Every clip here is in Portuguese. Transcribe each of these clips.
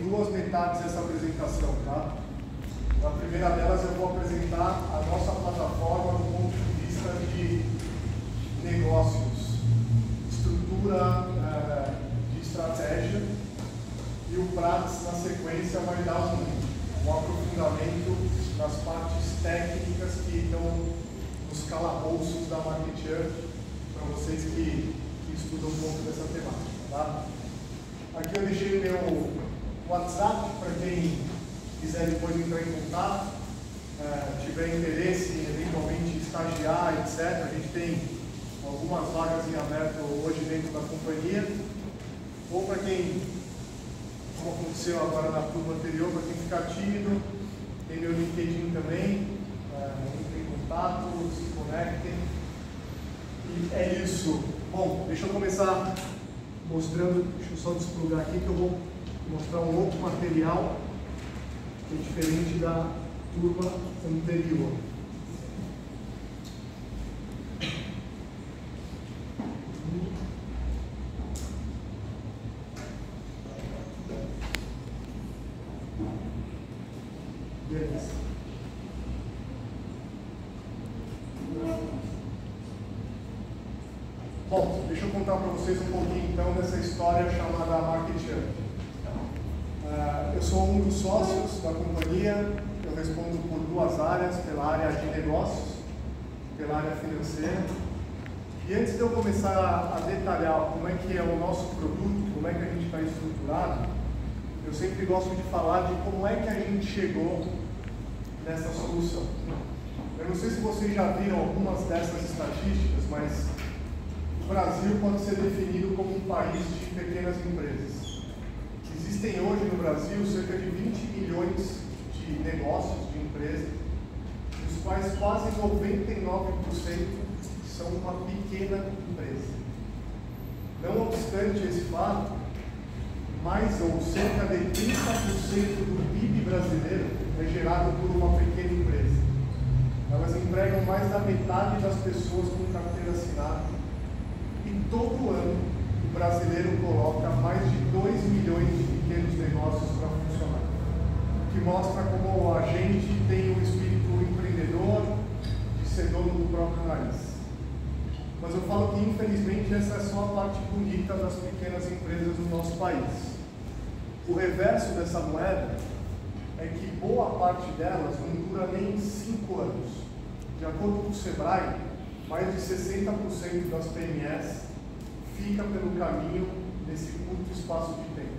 Duas metades dessa apresentação, tá? Na primeira delas eu vou apresentar a nossa plataforma do ponto de vista de negócios, estrutura de estratégia, e o Prats, na sequência, vai dar um aprofundamento nas partes técnicas que estão nos calabouços da Marketeer, para vocês que estudam um pouco dessa temática, tá? Aqui eu deixei meu WhatsApp para quem quiser depois entrar em contato, tiver interesse em eventualmente estagiar, etc. A gente tem algumas vagas em aberto hoje dentro da companhia. Ou para quem, como aconteceu agora na turma anterior, para quem ficar tímido, tem meu LinkedIn também, entrem em contato, se conectem. E é isso. Bom, deixa eu começar mostrando, deixa eu só desplugar aqui que eu vou mostrar um outro material que é diferente da turma anterior. Beleza. Bom, deixa eu contar para vocês um pouquinho então dessa história chamada Marketeer. Eu sou um dos sócios da companhia, eu respondo por duas áreas, pela área de negócios, pela área financeira. E antes de eu começar a detalhar como é que é o nosso produto, como é que a gente está estruturado, eu sempre gosto de falar de como é que a gente chegou nessa solução. Eu não sei se vocês já viram algumas dessas estatísticas, mas o Brasil pode ser definido como um país de pequenas empresas. Existem hoje no Brasil cerca de 20 milhões de negócios, de empresas, dos quais quase 99% são uma pequena empresa. Não obstante esse fato, mais ou cerca de 30% do PIB brasileiro é gerado por uma pequena empresa. Elas empregam mais da metade das pessoas com carteira assinada e todo ano o brasileiro coloca mais de 2 milhões de pequenos negócios para funcionar, o que mostra como a gente tem um espírito empreendedor de ser dono do próprio nariz. Mas eu falo que, infelizmente, essa é só a parte bonita das pequenas empresas do nosso país. O reverso dessa moeda é que boa parte delas não dura nem 5 anos. De acordo com o Sebrae, mais de 60% das PMEs fica pelo caminho nesse curto espaço de tempo.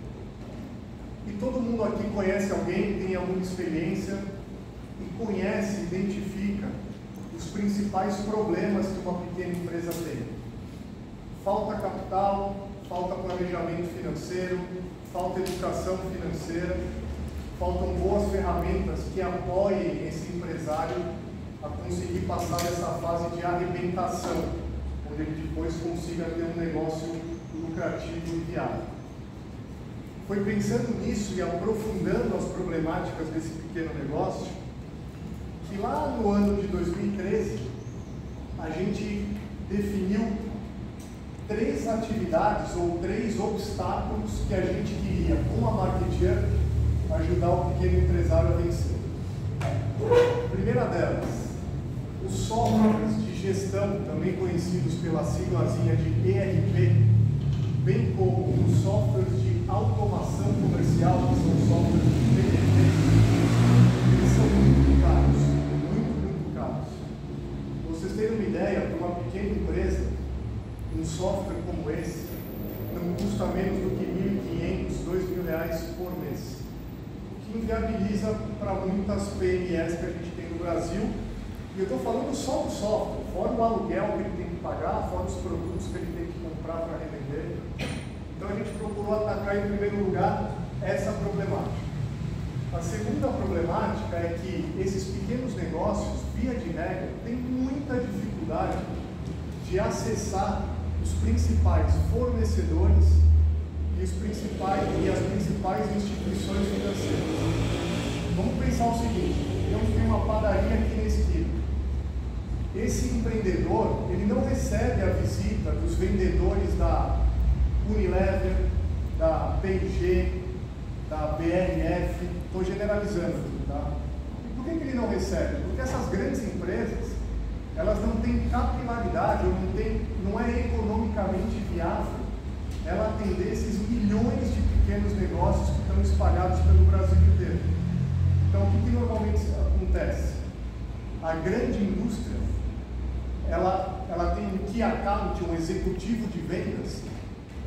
E todo mundo aqui conhece alguém, tem alguma experiência e conhece, identifica os principais problemas que uma pequena empresa tem. Falta capital, falta planejamento financeiro, falta educação financeira, faltam boas ferramentas que apoiem esse empresário a conseguir passar dessa fase de arrebentação, onde ele depois consiga ter um negócio lucrativo e viável. Foi pensando nisso e aprofundando as problemáticas desse pequeno negócio, que lá no ano de 2013, a gente definiu 3 atividades ou 3 obstáculos que a gente queria, com a Marketeer, ajudar o pequeno empresário a vencer. A primeira delas, os softwares de gestão, também conhecidos pela siglazinha de ERP, bem como os softwares de automação comercial, que são softwares de PDP, eles são muito caros, muito caros. Para vocês terem uma ideia, para uma pequena empresa, um software como esse não custa menos do que R$ 1.500, R$ 2.000 por mês, o que inviabiliza para muitas PMEs que a gente tem no Brasil. E eu estou falando só do software, fora o aluguel que ele tem que pagar, fora os produtos que ele tem que comprar para revender. Então a gente procurou atacar em primeiro lugar essa problemática. A segunda problemática é que esses pequenos negócios, via de regra, têm muita dificuldade de acessar os principais fornecedores e as principais instituições financeiras. Vamos pensar o seguinte: digamos que tem uma padaria aqui na esquina. Esse empreendedor, ele não recebe a visita dos vendedores da Unilever, da P&G, da BRF, estou generalizando, tá? E por que ele não recebe? Porque essas grandes empresas, elas não têm capilaridade, ou não é economicamente viável ela atender esses milhões de pequenos negócios que estão espalhados pelo Brasil inteiro. Então, o que normalmente acontece? A grande indústria, ela tem um key account, um executivo de vendas,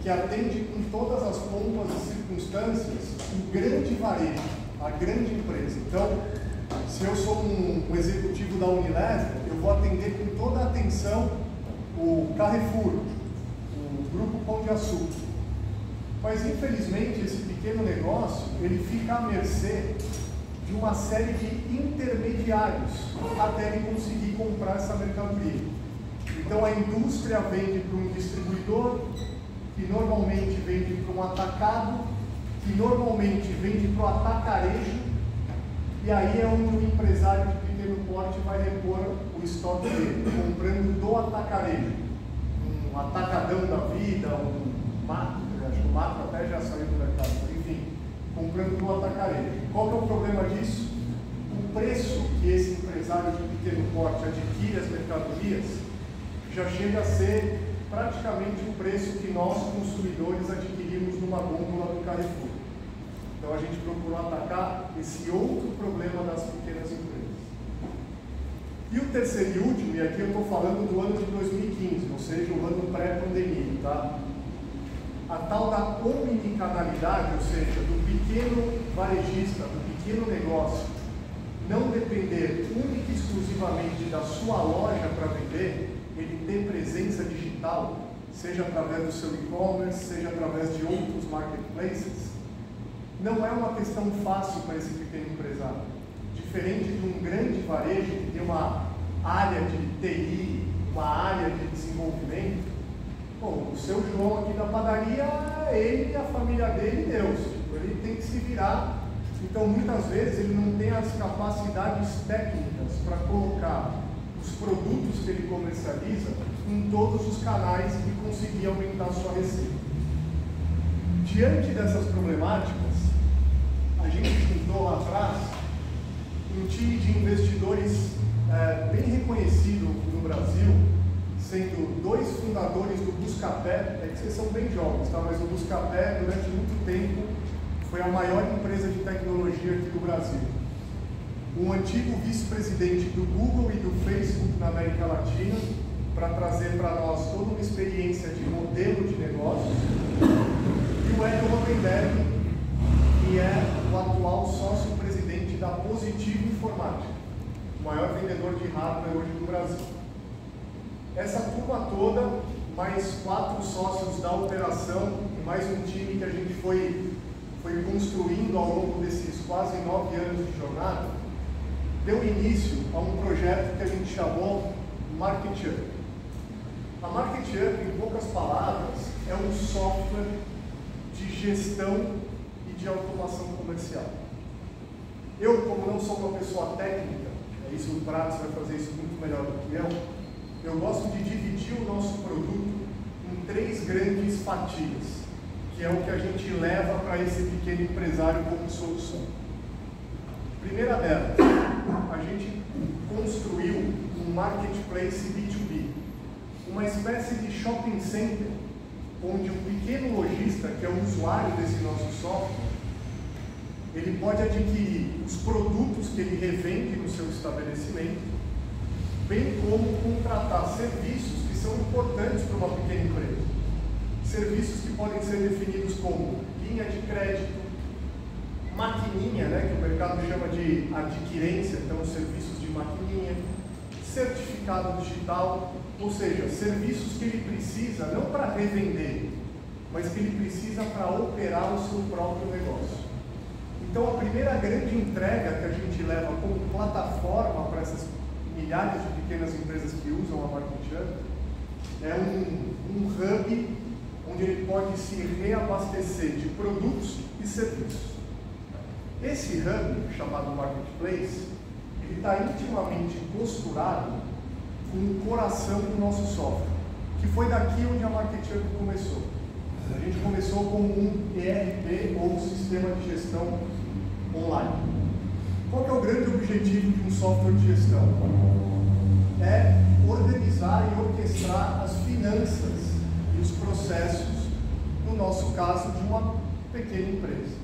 que atende com todas as pompas e circunstâncias o grande varejo, a grande empresa. Então, se eu sou um executivo da Unilever, eu vou atender com toda a atenção o Carrefour, o Grupo Pão de Açúcar. Mas, infelizmente, esse pequeno negócio, ele fica à mercê de uma série de intermediários até ele conseguir comprar essa mercadoria. Então, a indústria vende para um distribuidor, que normalmente vende para um atacado, que normalmente vende para o atacarejo, e aí é onde o empresário de pequeno porte vai repor o estoque dele, comprando do atacarejo. Um atacadão da vida, um macro, acho que o macro até já saiu do mercado, enfim, comprando do atacarejo. Qual que é o problema disso? O preço que esse empresário de pequeno porte adquire as mercadorias já chega a ser praticamente o preço que nós, consumidores, adquirimos numa gôndola do Carrefour. Então a gente procurou atacar esse outro problema das pequenas empresas. E o terceiro e último, e aqui eu estou falando do ano de 2015, ou seja, o ano pré-pandemia, tá? A tal da omnicanalidade, ou seja, do pequeno varejista, do pequeno negócio, não depender única e exclusivamente da sua loja para vender, ele ter presença digital, seja através do seu e-commerce, seja através de outros marketplaces, não é uma questão fácil para esse pequeno empresário. Diferente de um grande varejo que tem uma área de TI, uma área de desenvolvimento, bom, o seu João aqui da padaria, ele e a família dele e Deus, ele tem que se virar. Então, muitas vezes, ele não tem as capacidades técnicas para colocar os produtos que ele comercializa em todos os canais e conseguir aumentar a sua receita. Diante dessas problemáticas, a gente juntou lá atrás um time de investidores bem reconhecido no Brasil, sendo 2 fundadores do Buscapé. É que vocês são bem jovens, tá? Mas o Buscapé, durante muito tempo, foi a maior empresa de tecnologia aqui do Brasil. Um antigo vice-presidente do Google e do Facebook na América Latina, para trazer para nós toda uma experiência de modelo de negócios, e o Hélio Rotenberg, que é o atual sócio-presidente da Positivo Informática, o maior vendedor de hardware hoje no Brasil. Essa turma toda, mais 4 sócios da operação e mais um time que a gente foi construindo ao longo desses quase 9 anos de jornada, deu início a um projeto que a gente chamou Market Up. A Market Up, em poucas palavras, é um software de gestão e de automação comercial. Eu, como não sou uma pessoa técnica, isso o Prats vai fazer isso muito melhor do que eu gosto de dividir o nosso produto em 3 grandes fatias, que é o que a gente leva para esse pequeno empresário como solução. Primeira delas, a gente construiu um marketplace B2B, uma espécie de shopping center, onde o pequeno lojista, que é o usuário desse nosso software, ele pode adquirir os produtos que ele revende no seu estabelecimento, bem como contratar serviços que são importantes para uma pequena empresa. Serviços que podem ser definidos como linha de crédito, maquininha, que o mercado chama de adquirência, então serviços de maquininha, certificado digital, ou seja, serviços que ele precisa não para revender, mas que ele precisa para operar o seu próprio negócio. Então, a primeira grande entrega que a gente leva como plataforma para essas milhares de pequenas empresas que usam a Market Up é um hub onde ele pode se reabastecer de produtos e serviços. Esse hub, chamado Marketplace, ele está intimamente costurado com o coração do nosso software, que foi daqui onde a Market Up começou. A gente começou como um ERP, ou Sistema de Gestão Online. Qual que é o grande objetivo de um software de gestão? É organizar e orquestrar as finanças e os processos, no nosso caso, de uma pequena empresa.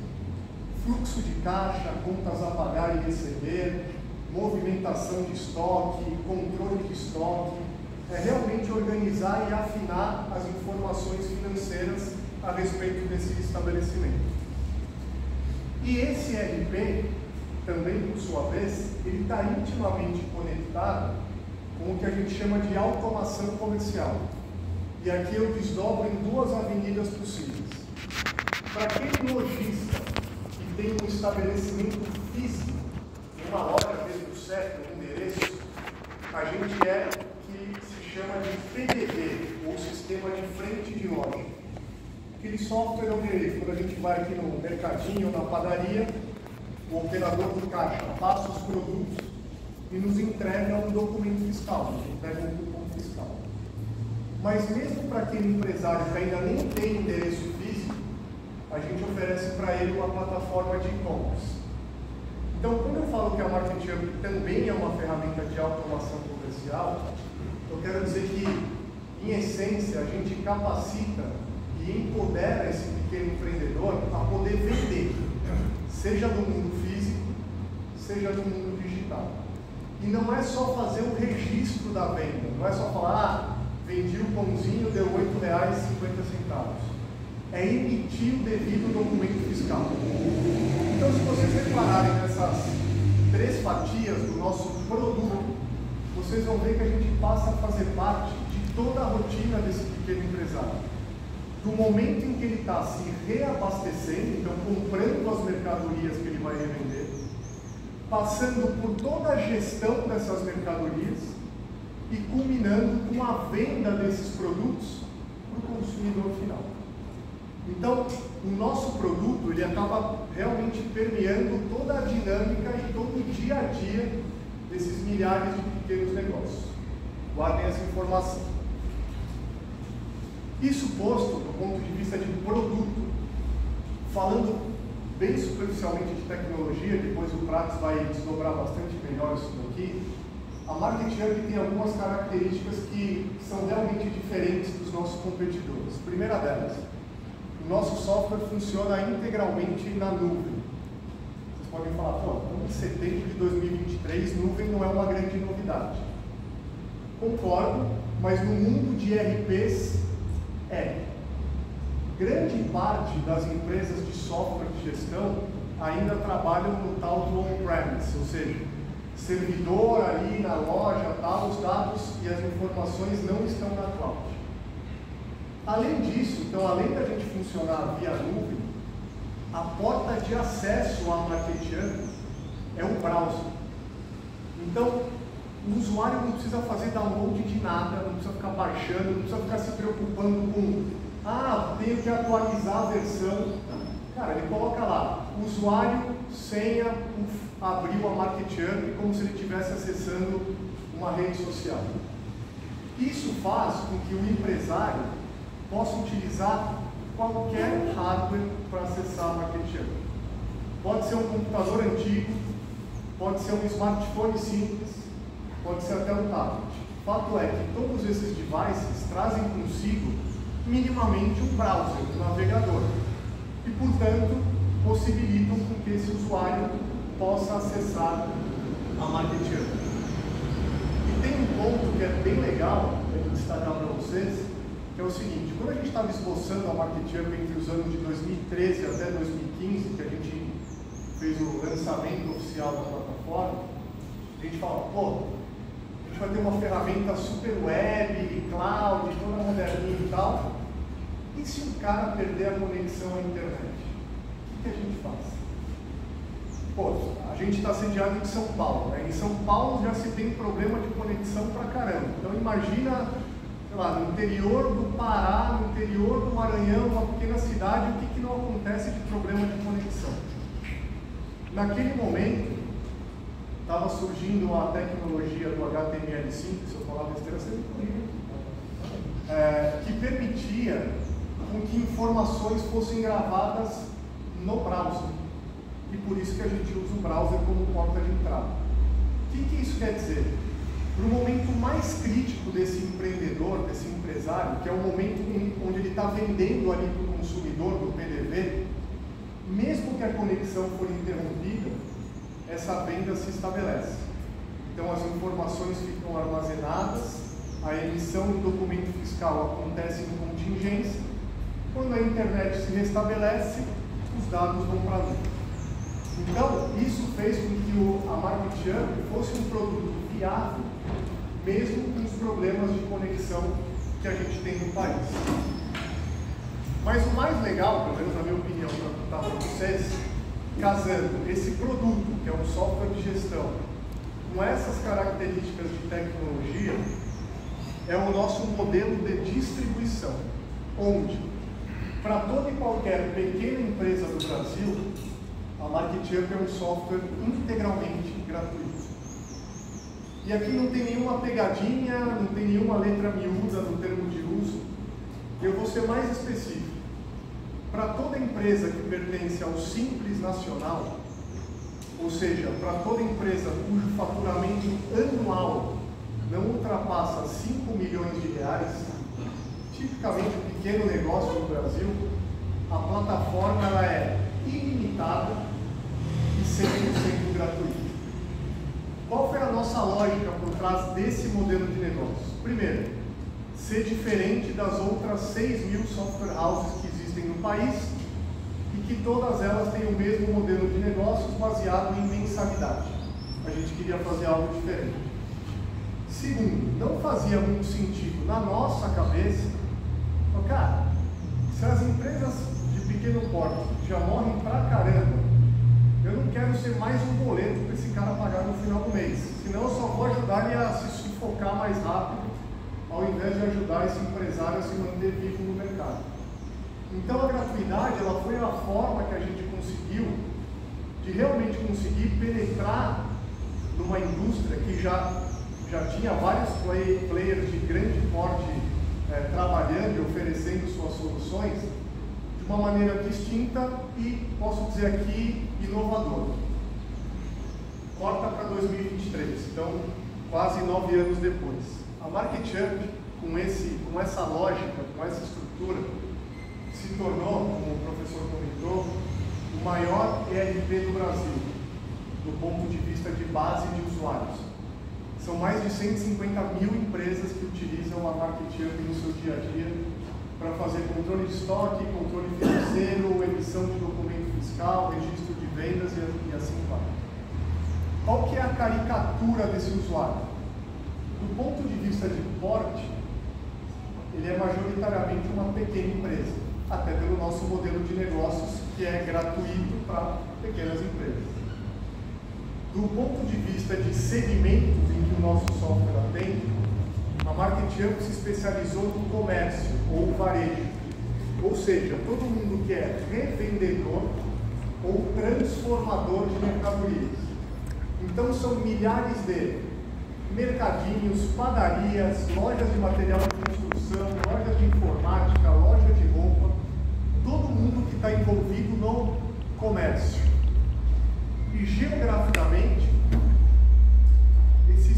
Fluxo de caixa, contas a pagar e receber, movimentação de estoque, controle de estoque, é realmente organizar e afinar as informações financeiras a respeito desse estabelecimento. E esse ERP, também por sua vez, ele está intimamente conectado com o que a gente chama de automação comercial. E aqui eu desdobro em duas avenidas possíveis. Para aquele lojista que tem um estabelecimento físico, uma loja mesmo certa, um endereço, a gente é o que se chama de PDV, ou Sistema de Frente de Loja. Aquele software onde, quando a gente vai aqui no mercadinho, na padaria, o operador do caixa passa os produtos e nos entrega um documento fiscal, nos entrega um cupom fiscal. Mas mesmo para aquele empresário que ainda nem tem endereço físico, a gente oferece para ele uma plataforma de e-commerce. Então, quando eu falo que a Market Hub também é uma ferramenta de automação comercial, eu quero dizer que, em essência, a gente capacita e empodera esse pequeno empreendedor a poder vender, seja no mundo físico, seja no mundo digital. E não é só fazer o registro da venda, não é só falar, vendi o pãozinho, deu R$ 8,50. É emitir o devido documento fiscal. Então, se vocês repararem nessas três fatias do nosso produto, vocês vão ver que a gente passa a fazer parte de toda a rotina desse pequeno empresário. Do momento em que ele está se reabastecendo, então comprando as mercadorias que ele vai revender, passando por toda a gestão dessas mercadorias e culminando com a venda desses produtos para o consumidor final. Então, o nosso produto, ele acaba realmente permeando toda a dinâmica e todo o dia a dia desses milhares de pequenos negócios. Guardem essa informação. Isso posto do ponto de vista de produto, falando bem superficialmente de tecnologia, depois o Prats vai desdobrar bastante melhor isso daqui, a Market Hub tem algumas características que são realmente diferentes dos nossos competidores. Primeira delas, o nosso software funciona integralmente na nuvem. Vocês podem falar, pô, em setembro de 2023, nuvem não é uma grande novidade. Concordo, mas no mundo de ERPs, grande parte das empresas de software de gestão ainda trabalham no tal do on-premise, ou seja, servidor ali na loja, tal, os dados e as informações não estão na cloud. Além disso, então, além da gente funcionar via nuvem, a porta de acesso à Market Hub é o browser. Então, o usuário não precisa fazer download de nada, não precisa ficar baixando, não precisa ficar se preocupando com tenho que atualizar a versão. Cara, ele coloca lá, usuário, senha, abriu a Market Hub como se ele estivesse acessando uma rede social. Isso faz com que o empresário possa utilizar qualquer hardware para acessar a Market Hub. Pode ser um computador antigo, pode ser um smartphone simples, pode ser até um tablet. O fato é que todos esses devices trazem consigo minimamente um browser, um navegador, e, portanto, possibilitam com que esse usuário possa acessar a Market Hub. E tem um ponto que é bem legal, que eu vou destacar para vocês, que é o seguinte: quando a gente estava esboçando a Market Hub entre os anos de 2013 até 2015, que a gente fez o lançamento oficial da plataforma, a gente fala, pô, a gente vai ter uma ferramenta super web, cloud, toda moderninha e tal. E se um cara perder a conexão à internet? O que a gente faz? Pô, a gente está sediado em São Paulo, né? Em São Paulo já se tem problema de conexão pra caramba. Então imagina, sei lá, no interior do Pará, no interior do Maranhão, uma pequena cidade, o que não acontece de problema de conexão? Naquele momento, estava surgindo a tecnologia do HTML5, se eu falar besteira, você me corrige, que permitia com que informações fossem gravadas no browser. E por isso que a gente usa o browser como porta de entrada. O que isso quer dizer? No momento mais crítico desse empreendedor, desse empresário, que é o momento onde ele está vendendo ali para o consumidor do PDV, mesmo que a conexão for interrompida, essa venda se estabelece. Então as informações ficam armazenadas, a emissão do documento fiscal acontece em contingência, quando a internet se restabelece, os dados vão para a nuvem. Então, isso fez com que a MarketJump fosse um produto viável, mesmo com os problemas de conexão que a gente tem no país. Mas o mais legal, pelo menos na minha opinião, para contar para vocês, casando esse produto, que é um software de gestão, com essas características de tecnologia, é o nosso modelo de distribuição, onde, para toda e qualquer pequena empresa do Brasil, a MarketJump é um software integralmente gratuito. E aqui não tem nenhuma pegadinha, não tem nenhuma letra miúda no termo de uso. Eu vou ser mais específico. Para toda empresa que pertence ao Simples Nacional, ou seja, para toda empresa cujo faturamento anual não ultrapassa 5 milhões de reais, tipicamente um pequeno negócio no Brasil, a plataforma ela é ilimitada e 100% gratuita. Qual foi a nossa lógica por trás desse modelo de negócio? Primeiro, ser diferente das outras 6.000 software houses que existem no país e que todas elas têm o mesmo modelo de negócios baseado em mensalidade. A gente queria fazer algo diferente. Segundo, não fazia muito sentido na nossa cabeça, cara, se as empresas de pequeno porte já morrem pra caramba, eu não quero ser mais um boleto para esse cara pagar no final do mês, senão eu só vou ajudar ele a se sufocar mais rápido, ao invés de ajudar esse empresário a se manter vivo no mercado. Então a gratuidade ela foi a forma que a gente conseguiu de realmente conseguir penetrar numa indústria que já tinha vários players de grande porte trabalhando e oferecendo suas soluções de uma maneira distinta e, posso dizer aqui, inovadora. Corta para 2023, então quase 9 anos depois. A MarketJump, com essa lógica, com essa estrutura, se tornou, como o professor comentou, o maior ERP do Brasil, do ponto de vista de base de usuários. São mais de 150 mil empresas que utilizam a MarketJump no seu dia a dia para fazer controle de estoque, controle financeiro, emissão de documento fiscal, registro de vendas e assim vai. Qual que é a caricatura desse usuário? Do ponto de vista de porte, ele é majoritariamente uma pequena empresa, até pelo nosso modelo de negócios que é gratuito para pequenas empresas. Do ponto de vista de segmentos em que o nosso software atende, a MarketJump se especializou no comércio ou varejo, ou seja, todo mundo que é revendedor ou transformador de mercadorias. Então são milhares de mercadinhos, padarias, lojas de material de construção, lojas de informática, loja de roupa, todo mundo que está envolvido no comércio. E geograficamente, esses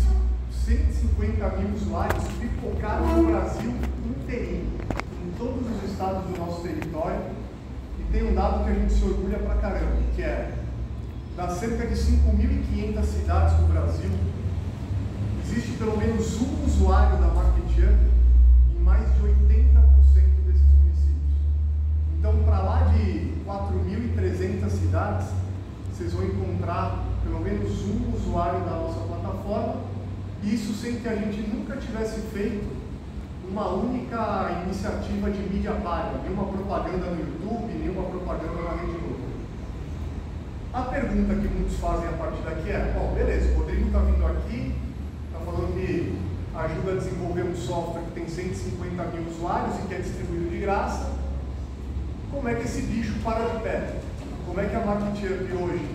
150 mil usuários pipocaram no Brasil inteirinho, em todos os estados do nosso território, e tem um dado que a gente se orgulha pra caramba, que é, das cerca de 5.500 cidades do Brasil, existe pelo menos um usuário da MarketJump em mais de 80% desses municípios. Então, para lá de 4.300 cidades, vocês vão encontrar pelo menos um usuário da nossa plataforma, isso sem que a gente nunca tivesse feito uma única iniciativa de mídia paga, nenhuma propaganda no YouTube, nenhuma propaganda na Rede Globo. A pergunta que muitos fazem a partir daqui é, bom, beleza, o Rodrigo está vindo aqui, está falando que ajuda a desenvolver um software que tem 150 mil usuários e que é distribuído de graça, como é que esse bicho para de pé? Como é que a MarketJump hoje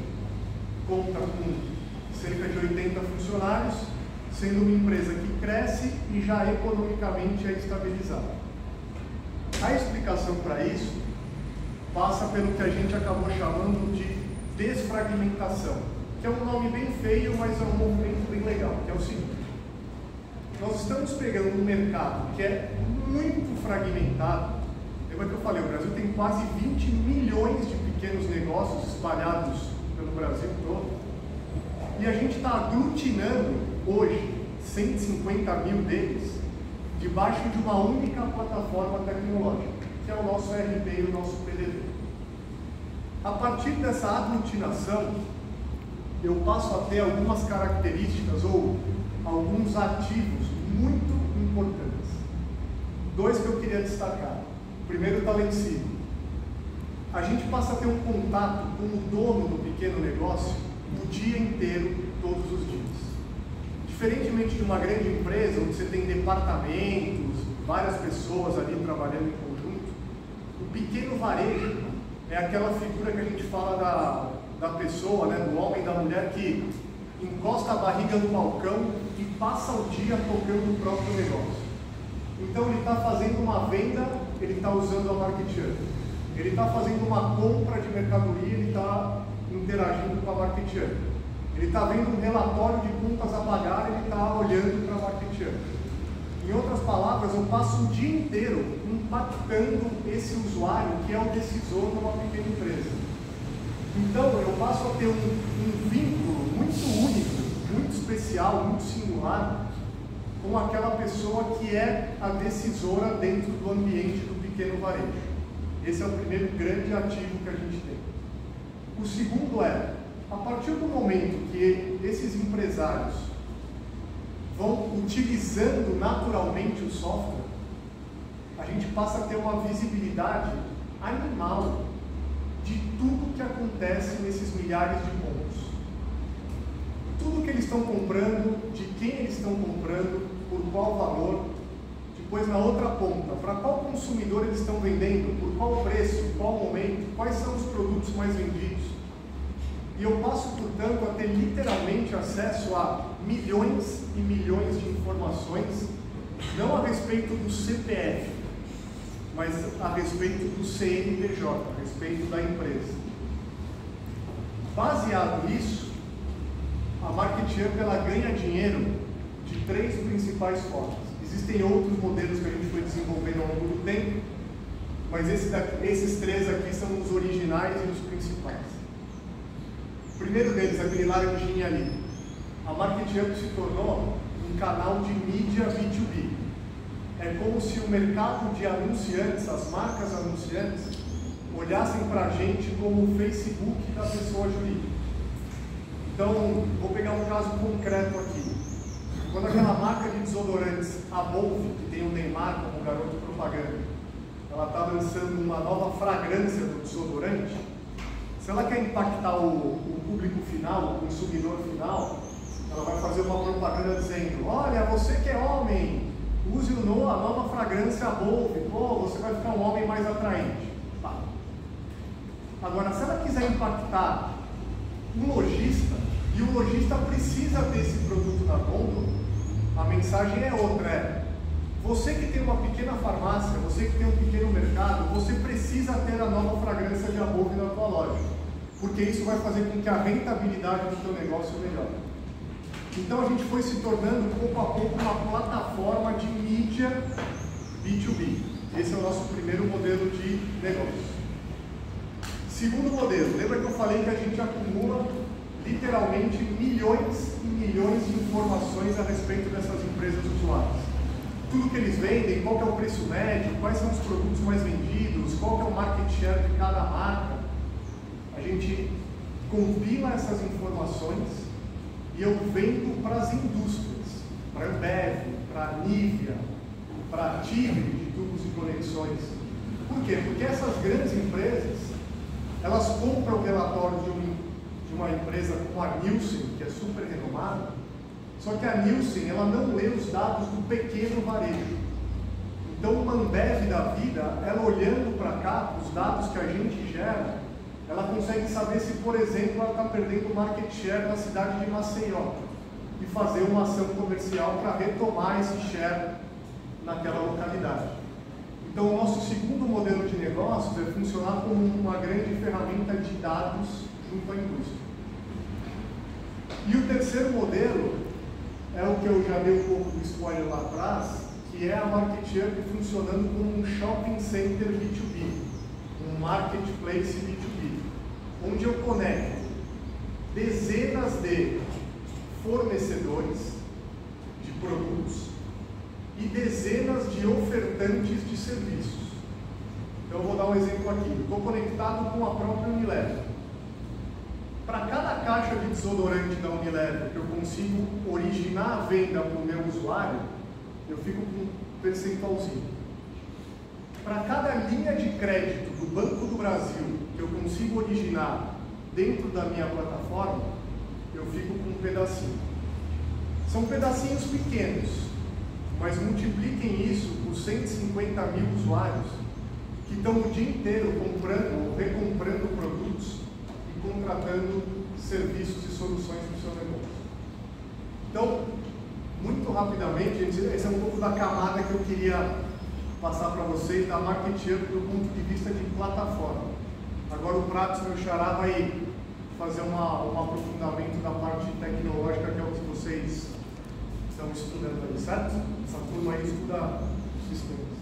conta com cerca de 80 funcionários, sendo uma empresa que cresce e já economicamente é estabilizada? A explicação para isso passa pelo que a gente acabou chamando de desfragmentação, que é um nome bem feio, mas é um movimento bem legal, que é o seguinte: nós estamos pegando um mercado que é muito fragmentado. Lembra que eu falei, o Brasil tem quase 20 milhões de pequenos negócios espalhados pelo Brasil todo, e a gente está aglutinando hoje 150 mil deles debaixo de uma única plataforma tecnológica, que é o nosso ERP e o nosso PDV. A partir dessa aglutinação, eu passo a ter algumas características ou alguns ativos muito importantes. Dois que eu queria destacar. O primeiro está lá em cima. A gente passa a ter um contato com o dono do pequeno negócio o dia inteiro, todos os dias. Diferentemente de uma grande empresa, onde você tem departamentos, várias pessoas ali trabalhando em conjunto, o pequeno varejo é aquela figura que a gente fala da pessoa, né, do homem e da mulher que encosta a barriga no balcão e passa o dia tocando o próprio negócio. Então ele está fazendo uma venda, ele está usando a Marketeer. Ele está fazendo uma compra de mercadoria, ele está interagindo com a Marketeer. Ele está vendo um relatório de contas a pagar, ele está olhando para a Marketeer. Em outras palavras, eu passo o dia inteiro impactando esse usuário que é o decisor numa pequena empresa. Então, eu passo a ter um vínculo muito único, muito especial, muito singular, com aquela pessoa que é a decisora dentro do ambiente do pequeno varejo. Esse é o primeiro grande ativo que a gente tem. O segundo é, a partir do momento que esses empresários vão utilizando naturalmente o software, a gente passa a ter uma visibilidade animal de tudo que acontece nesses milhares de pontos. Tudo que eles estão comprando, de quem eles estão comprando, por qual valor, depois na outra ponta, para qual consumidor eles estão vendendo, por qual preço, qual momento, quais são os produtos mais vendidos. E eu passo, portanto, a ter literalmente acesso a milhões e milhões de informações, não a respeito do CPF, mas a respeito do CNPJ, a respeito da empresa. Baseado nisso, a Marketeer ela ganha dinheiro de três principais formas. Existem outros modelos que a gente foi desenvolvendo ao longo do tempo, mas esses três aqui são os originais e os principais. O primeiro deles, aquele laranjinha ali. A Marketeer se tornou um canal de mídia B2B. É como se o mercado de anunciantes, as marcas anunciantes, olhassem para a gente como o Facebook da pessoa jurídica. Então, vou pegar um caso concreto aqui. Quando aquela marca de desodorantes, a Bolve, que tem o Neymar como garoto propaganda, ela está lançando uma nova fragrância do desodorante, se ela quer impactar o público final, o consumidor final, ela vai fazer uma propaganda dizendo: olha, você que é homem, use a nova fragrância Bolve, pô, você vai ficar um homem mais atraente. Tá. Agora, se ela quiser impactar um lojista, e o lojista precisa ter esse produto na gôndola, a mensagem é outra, é: você que tem uma pequena farmácia, você que tem um pequeno mercado, você precisa ter a nova fragrância de Bolve na tua loja, porque isso vai fazer com que a rentabilidade do teu negócio melhore. Então a gente foi se tornando pouco a pouco uma plataforma de mídia B2B. Esse é o nosso primeiro modelo de negócio. Segundo modelo, lembra que eu falei que a gente acumula literalmente milhões e milhões de informações a respeito dessas empresas usuárias. Tudo que eles vendem, qual que é o preço médio, quais são os produtos mais vendidos, qual que é o market share de cada marca. A gente compila essas informações e eu vendo para as indústrias, para a Ambev, para a Nivea, para a Tigre de tubos e conexões. Por quê? Porque essas grandes empresas, elas compram o relatório de uma empresa como a Nielsen, que é super renomada, só que a Nielsen, ela não lê os dados do pequeno varejo. Então, uma Ambev da vida, ela olhando para cá, os dados que a gente gera, ela consegue saber se, por exemplo, ela está perdendo o market share na cidade de Maceió e fazer uma ação comercial para retomar esse share naquela localidade. Então, o nosso segundo modelo de negócios é funcionar como uma grande ferramenta de dados junto à indústria. E o terceiro modelo é o que eu já dei um pouco de spoiler lá atrás, que é a Market Hub funcionando como um shopping center B2B, um marketplace B2B, onde eu conecto dezenas de fornecedores de produtos e dezenas de ofertantes de serviços. Então, eu vou dar um exemplo aqui. Estou conectado com a própria Unilever. Para cada caixa de desodorante da Unilever que eu consigo originar a venda para o meu usuário, eu fico com um percentualzinho. Para cada linha de crédito do Banco do Brasil que eu consigo originar dentro da minha plataforma, eu fico com um pedacinho. São pedacinhos pequenos, mas multipliquem isso por 150 mil usuários que estão o dia inteiro comprando ou recomprando produtos e contratando serviços e soluções para o seu negócio. Então, muito rapidamente, esse é um pouco da camada que eu queria passar para vocês da Market Hub do ponto de vista de plataforma. Agora o Pratos, meu xará, vai fazer um aprofundamento da parte tecnológica, que é o que vocês estão estudando aí, certo? Essa turma aí estuda sistemas.